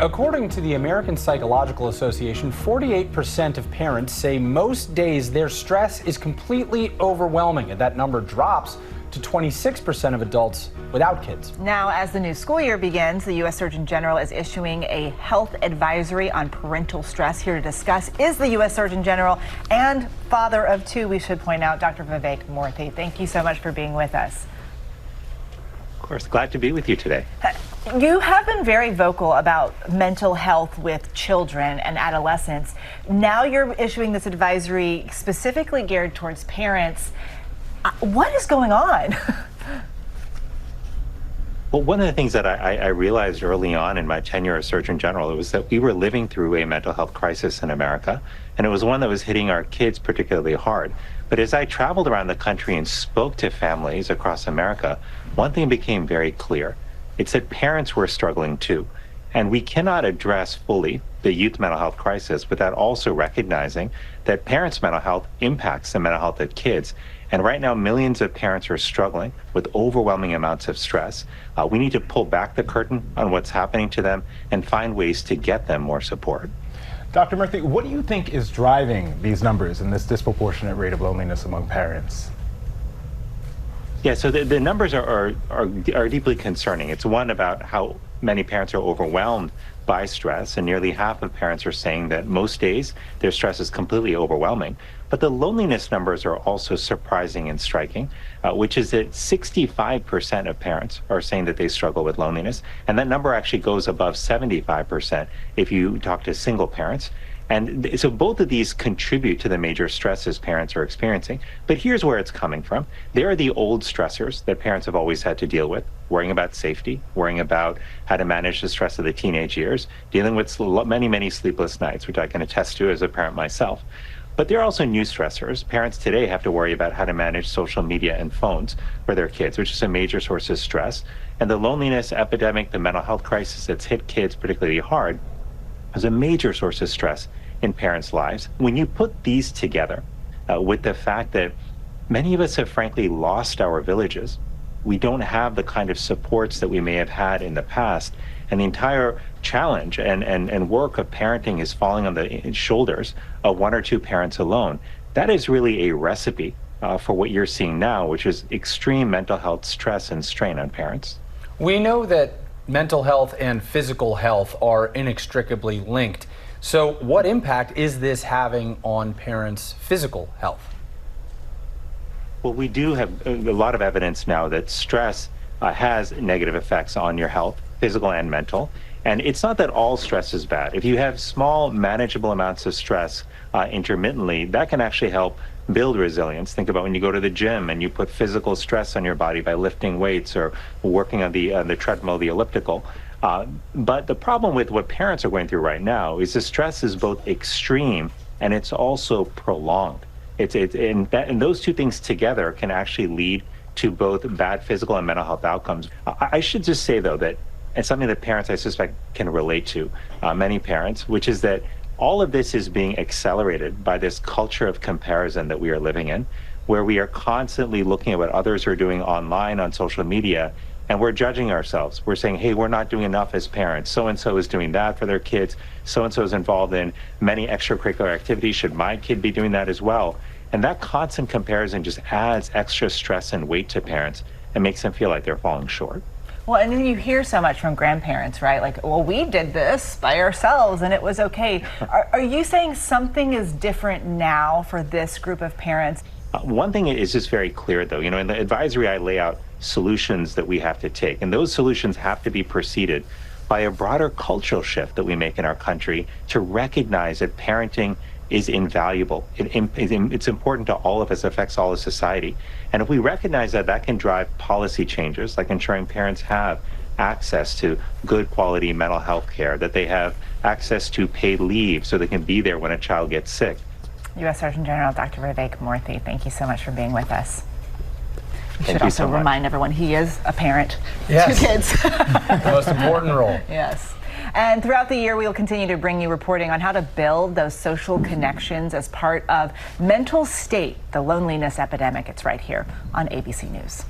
According to the American Psychological Association, 48% of parents say most days their stress is completely overwhelming, and that number drops to 26% of adults without kids. Now, as the new school year begins, the U.S. Surgeon General is issuing a health advisory on parental stress. Here to discuss is the U.S. Surgeon General and father of two, we should point out, Dr. Vivek Murthy. Thank you so much for being with us. Of course, glad to be with you today. You have been very vocal about mental health with children and adolescents. Now you're issuing this advisory specifically geared towards parents. What is going on? Well, one of the things that I realized early on in my tenure as Surgeon General was that we were living through a mental health crisis in America, and it was one that was hitting our kids particularly hard. But as I traveled around the country and spoke to families across America, one thing became very clear. It's that parents were struggling too. And we cannot address fully the youth mental health crisis without also recognizing that parents' mental health impacts the mental health of kids. And right now, millions of parents are struggling with overwhelming amounts of stress. We need to pull back the curtain on what's happening to them and find ways to get them more support. Dr. Murthy, what do you think is driving these numbers and this disproportionate rate of loneliness among parents? Yeah, so the numbers are deeply concerning. It's one about how many parents are overwhelmed by stress, and nearly half of parents are saying that most days their stress is completely overwhelming. But the loneliness numbers are also surprising and striking, which is that 65% of parents are saying that they struggle with loneliness, and that number actually goes above 75% if you talk to single parents. And so both of these contribute to the major stresses parents are experiencing. But here's where it's coming from. There are the old stressors that parents have always had to deal with, worrying about safety, worrying about how to manage the stress of the teenage years, dealing with many sleepless nights, which I can attest to as a parent myself. But there are also new stressors. Parents today have to worry about how to manage social media and phones for their kids, which is a major source of stress. And the loneliness epidemic, the mental health crisis that's hit kids particularly hard, is a major source of stress in parents' lives. When you put these together with the fact that many of us have frankly lost our villages, we don't have the kind of supports that we may have had in the past, and the entire challenge and work of parenting is falling on the shoulders of one or two parents alone, that is really a recipe for what you're seeing now, which is extreme mental health stress and strain on parents. We know that mental health and physical health are inextricably linked. So what impact is this having on parents' physical health? Well, we do have a lot of evidence now that stress has negative effects on your health, physical and mental. And it's not that all stress is bad. If you have small, manageable amounts of stress intermittently, that can actually help build resilience. Think about when you go to the gym and you put physical stress on your body by lifting weights or working on the treadmill, the elliptical. But the problem with what parents are going through right now is the stress is both extreme and it's also prolonged. And those two things together can actually lead to both bad physical and mental health outcomes. I should just say, though, that it's something that parents, I suspect, can relate to, many parents, which is that all of this is being accelerated by this culture of comparison that we are living in, where we are constantly looking at what others are doing online on social media, and we're judging ourselves. We're saying, hey, we're not doing enough as parents. So-and-so is doing that for their kids. So-and-so is involved in many extracurricular activities. Should my kid be doing that as well? And that constant comparison just adds extra stress and weight to parents and makes them feel like they're falling short. Well, and then you hear so much from grandparents, right? Like, well, we did this by ourselves and it was okay. Are you saying something is different now for this group of parents? One thing is just very clear, though. You know, in the advisory, I lay out solutions that we have to take, and those solutions have to be preceded by a broader cultural shift that we make in our country to recognize that parenting is invaluable. It's important to all of us, affects all of society. And if we recognize that, that can drive policy changes, like ensuring parents have access to good quality mental health care, that they have access to paid leave so they can be there when a child gets sick. U.S. Surgeon General Dr. Vivek Murthy, thank you so much for being with us. We should Thank you also so much. Remind everyone he is a parent Yes. to kids. The most important role. Yes. And throughout the year, we will continue to bring you reporting on how to build those social connections as part of Mental State, the loneliness epidemic. It's right here on ABC News.